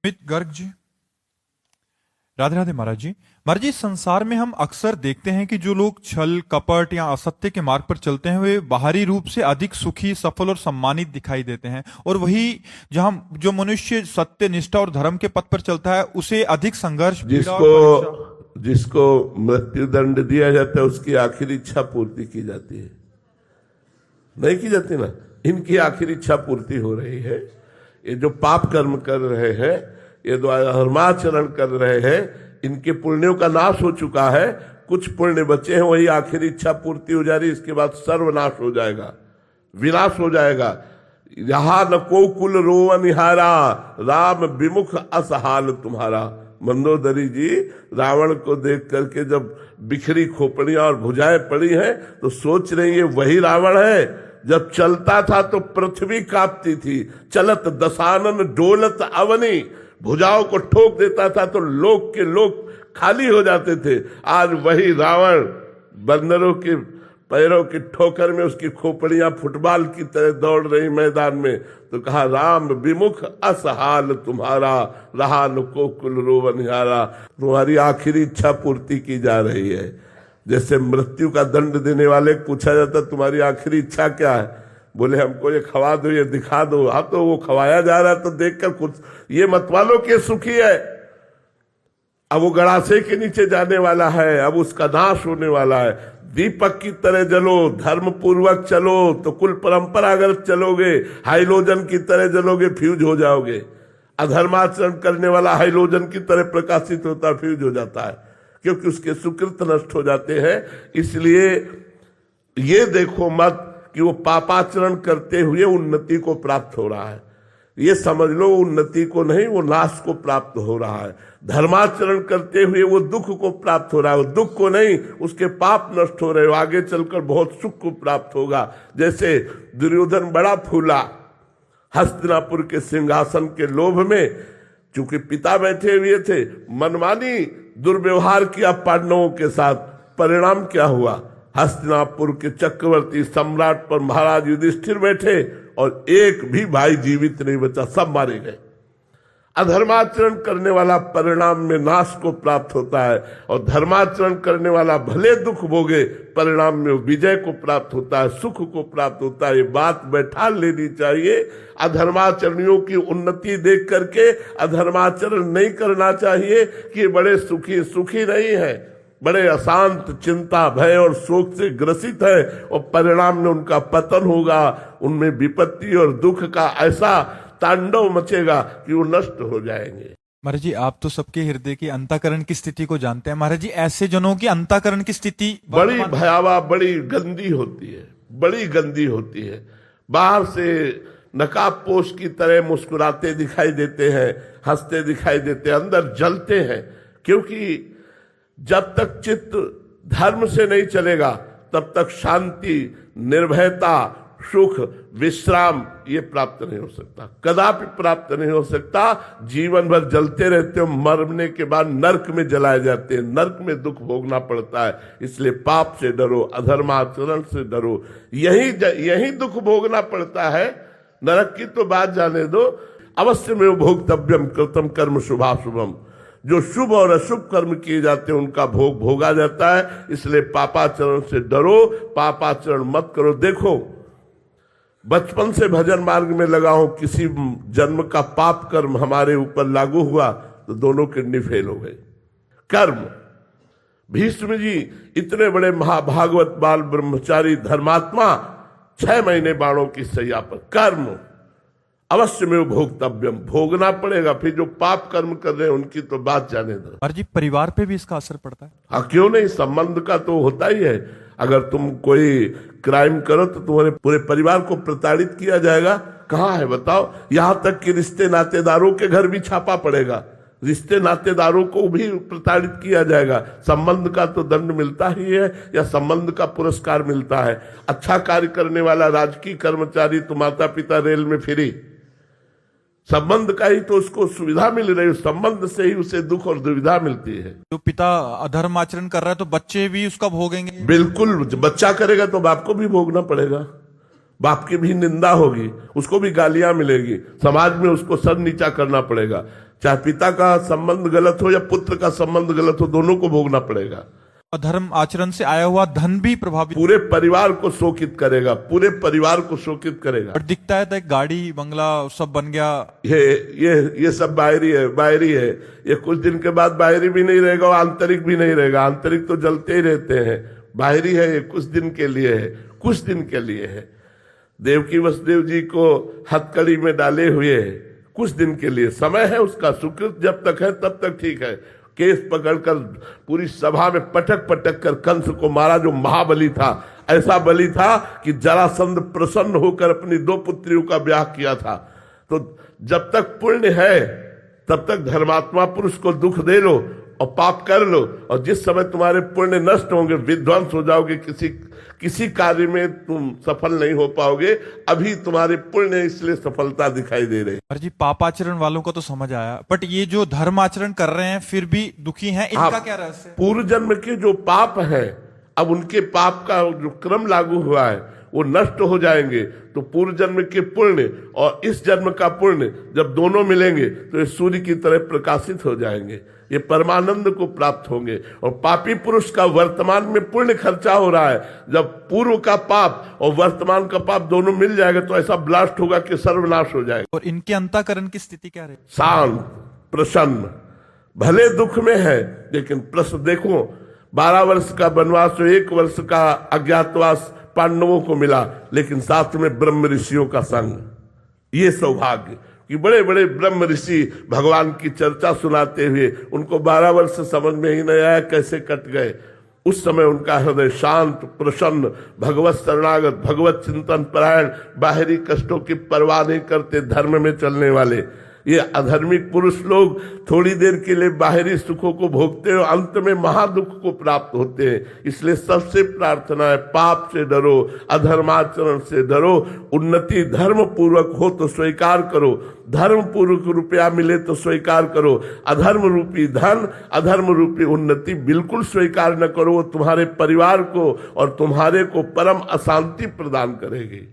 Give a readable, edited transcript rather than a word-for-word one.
अमित गर्ग जी, राधे राधे महाराज जी। महाराज जी, संसार में हम अक्सर देखते हैं कि जो लोग छल कपट या असत्य के मार्ग पर चलते हैं वे बाहरी रूप से अधिक सुखी, सफल और सम्मानित दिखाई देते हैं, और वही जहां जो मनुष्य सत्य, निष्ठा और धर्म के पथ पर चलता है उसे अधिक संघर्ष, पीड़ा और परीक्षा। जिसको मृत्यु दंड दिया जाता है उसकी आखिरी इच्छा पूर्ति की जाती है, नहीं की जाती ना। इनकी आखिरी इच्छा पूर्ति हो रही है। ये जो पाप कर्म कर रहे हैं, ये जो धर्माचरण कर रहे हैं, इनके पुण्यों का नाश हो चुका है। कुछ पुण्य बचे हैं, वही आखिरी इच्छा पूर्ति हो जा रही है। इसके बाद सर्वनाश हो जाएगा, विनाश हो जाएगा। यहां न को कुल रोवन निहारा, राम विमुख असहाल तुम्हारा। मंदोदरी जी रावण को देख करके जब बिखरी खोपड़ियां और भुजाएं पड़ी हैं तो सोच रही है वही रावण है। जब चलता था तो पृथ्वी कांपती थी, चलत दशानन डोलत अवनी। भुजाओं को ठोक देता था तो लोक के लोक खाली हो जाते थे। आज वही रावण बंदरों के पैरों की ठोकर में उसकी खोपड़ियां फुटबॉल की तरह दौड़ रही मैदान में। तो कहा राम विमुख असहाल तुम्हारा, रहा न को कुल रोवनिहारा। तुम्हारी आखिरी इच्छा पूर्ति की जा रही है। जैसे मृत्यु का दंड देने वाले पूछा जाता तुम्हारी आखिरी इच्छा क्या है, बोले हमको ये खवा दो, ये दिखा दो। अब तो वो खवाया जा रहा है तो देखकर कुछ ये मतवालों के सुखी है। अब वो गड़ासे के नीचे जाने वाला है, अब उसका नाश होने वाला है। दीपक की तरह जलो, धर्म पूर्वक चलो तो कुल परंपरागत चलोगे। हाइलोजन की तरह जलोगे, फ्यूज हो जाओगे। अधर्माचरण करने वाला हाइलोजन की तरह प्रकाशित होता है, फ्यूज हो जाता है, क्योंकि उसके सुकृत नष्ट हो जाते हैं। इसलिए ये देखो मत कि वो पापाचरण करते हुए उन्नति को प्राप्त हो रहा है। ये समझ लो उन्नति को नहीं, वो नाश को प्राप्त हो रहा है। धर्माचरण करते हुए वो दुख को प्राप्त हो रहा है, वो दुख को नहीं, उसके पाप नष्ट हो रहे हो। आगे चलकर बहुत सुख को प्राप्त होगा। जैसे दुर्योधन बड़ा फूला हस्तिनापुर के सिंहासन के लोभ में, चूंकि पिता बैठे हुए थे, मनमानी दुर्व्यवहार किया पांडवों के साथ। परिणाम क्या हुआ? हस्तिनापुर के चक्रवर्ती सम्राट पर महाराज युधिष्ठिर बैठे और एक भी भाई जीवित नहीं बचा, सब मारे गए। अधर्माचरण करने वाला परिणाम में नाश को प्राप्त होता है, और धर्माचरण करने वाला भले दुख भोगे, परिणाम में विजय को प्राप्त होता है, सुख को प्राप्त होता है। ये बात बैठा लेनी चाहिए। अधर्माचरणियों की उन्नति देख करके अधर्माचरण नहीं करना चाहिए कि बड़े सुखी नहीं है, बड़े अशांत, चिंता, भय और शोक से ग्रसित है, और परिणाम में उनका पतन होगा। उनमें विपत्ति और दुख का ऐसा तांडव मचेगा कि वो नष्ट हो जाएंगे। महाराज जी, आप तो सबके हृदय की अंतःकरण की स्थिति को जानते हैं। महाराज जी, ऐसे जनों की अंतःकरण की स्थिति बड़ी भयावह, बड़ी गंदी होती है, बड़ी गंदी होती है। बाहर से नकाबपोश की तरह मुस्कुराते दिखाई देते हैं, हंसते दिखाई देते हैं, अंदर जलते हैं। क्योंकि जब तक चित्त धर्म से नहीं चलेगा तब तक शांति, निर्भयता, सुख, विश्राम ये प्राप्त नहीं हो सकता, कदापि प्राप्त नहीं हो सकता। जीवन भर जलते रहते हो, मरने के बाद नरक में जलाए जाते हैं, नरक में दुख भोगना पड़ता है। इसलिए पाप से डरो, अधर्माचरण से डरो, यही दुख भोगना पड़ता है। नरक की तो बात जाने दो। अवश्य में भोक्तव्यम कृतम कर्म शुभाशुभम। जो शुभ और अशुभ कर्म किए जाते हैं उनका भोग भोगा जाता है। इसलिए पापाचरण से डरो, पापाचरण मत करो। देखो, बचपन से भजन मार्ग में लगा हूं, किसी जन्म का पाप कर्म हमारे ऊपर लागू हुआ तो दोनों किडनी फेल हो गई। कर्म, भीष्म जी इतने बड़े महाभागवत बाल ब्रह्मचारी धर्मात्मा, 6 महीने बाणों की सैया पर। कर्म अवश्य में भोक्तव्यम, भोगना पड़ेगा। फिर जो पाप कर्म कर रहे हैं उनकी तो बात जाने दो। महाराज जी, परिवार पे भी इसका असर पड़ता है? हाँ, क्यों नहीं, संबंध का तो होता ही है। अगर तुम कोई क्राइम करो तो तुम्हारे पूरे परिवार को प्रताड़ित किया जाएगा। कहाँ है बताओ? यहां तक कि रिश्ते नातेदारों के घर भी छापा पड़ेगा, रिश्ते नातेदारों को भी प्रताड़ित किया जाएगा। संबंध का तो दंड मिलता ही है, या संबंध का पुरस्कार मिलता है। अच्छा कार्य करने वाला राजकीय कर्मचारी तो माता पिता रेल में फ्री, संबंध का ही तो उसको सुविधा मिल रही है, संबंध से ही उसे दुख और दुविधा मिलती है। जो पिता अधर्म आचरण कर रहा है तो बच्चे भी उसका भोगेंगे? बिल्कुल, बच्चा करेगा तो बाप को भी भोगना पड़ेगा। बाप की भी निंदा होगी, उसको भी गालियां मिलेगी, समाज में उसको सर नीचा करना पड़ेगा। चाहे पिता का संबंध गलत हो या पुत्र का संबंध गलत हो, दोनों को भोगना पड़ेगा। अधर्म आचरण से आया हुआ धन भी प्रभावित, पूरे परिवार को शोकित करेगा, पूरे परिवार को शोकित करेगा। और दिखता है तो गाड़ी बंगला सब बन गया। ये सब बाहरी है, बाहरी है। ये कुछ दिन के बाद बाहरी भी नहीं रहेगा और आंतरिक भी नहीं रहेगा। आंतरिक तो जलते ही रहते हैं, बाहरी है ये कुछ दिन के लिए है, कुछ दिन के लिए है। देवकी वसुदेव जी को हथकड़ी में डाले हुए कुछ दिन के लिए समय है उसका, सुकृत जब तक है तब तक ठीक है। केस पकड़कर पूरी सभा में पटक पटक कर कंस को मारा, जो महाबली था। ऐसा बलि था कि जरासंध प्रसन्न होकर अपनी 2 पुत्रियों का ब्याह किया था। तो जब तक पुण्य है तब तक धर्मात्मा पुरुष को दुख दे लो और पाप कर लो, और जिस समय तुम्हारे पुण्य नष्ट होंगे, विध्वंस हो जाओगे, किसी कार्य में तुम सफल नहीं हो पाओगे। अभी तुम्हारे पुण्य इसलिए सफलता दिखाई दे रही है। जी पापाचरण वालों को तो समझ आया, बट ये जो धर्माचरण कर रहे हैं फिर भी दुखी हैं, इनका क्या रहस्य? पूर्व जन्म के जो पाप है, अब उनके पाप का जो क्रम लागू हुआ है वो नष्ट हो जाएंगे। तो पूर्व जन्म के पुण्य और इस जन्म का पुण्य जब दोनों मिलेंगे तो ये सूर्य की तरह प्रकाशित हो जाएंगे, ये परमानंद को प्राप्त होंगे। और पापी पुरुष का वर्तमान में पुण्य खर्चा हो रहा है, जब पूर्व का पाप और वर्तमान का पाप दोनों मिल जाएगा तो ऐसा ब्लास्ट होगा कि सर्वनाश हो जाएगा। और इनके अंतःकरण की स्थिति क्या रहेगी? शांत, प्रसन्न, भले दुख में है लेकिन प्रसन्न। देखो 12 वर्ष का वनवास, 1 वर्ष का अज्ञातवास पांडवों को मिला, लेकिन साथ में ब्रह्म ऋषियों का संग। ये सौभाग्य कि बड़े बड़े ब्रह्म ऋषि भगवान की चर्चा सुनाते हुए, उनको 12 वर्ष समझ में ही नहीं आया कैसे कट गए। उस समय उनका हृदय शांत, प्रसन्न, भगवत शरणागत, भगवत चिंतन परायण, बाहरी कष्टों की परवाह नहीं करते, धर्म में चलने वाले। ये अधर्मिक पुरुष लोग थोड़ी देर के लिए बाहरी सुखों को भोगते हैं, अंत में महादुख को प्राप्त होते हैं। इसलिए सबसे प्रार्थना है, पाप से डरो, अधर्माचरण से डरो। उन्नति धर्म पूर्वक हो तो स्वीकार करो, धर्म पूर्वक रुपया मिले तो स्वीकार करो। अधर्म रूपी धन, अधर्म रूपी उन्नति बिल्कुल स्वीकार न करो, वो तुम्हारे परिवार को और तुम्हारे को परम अशांति प्रदान करेगी।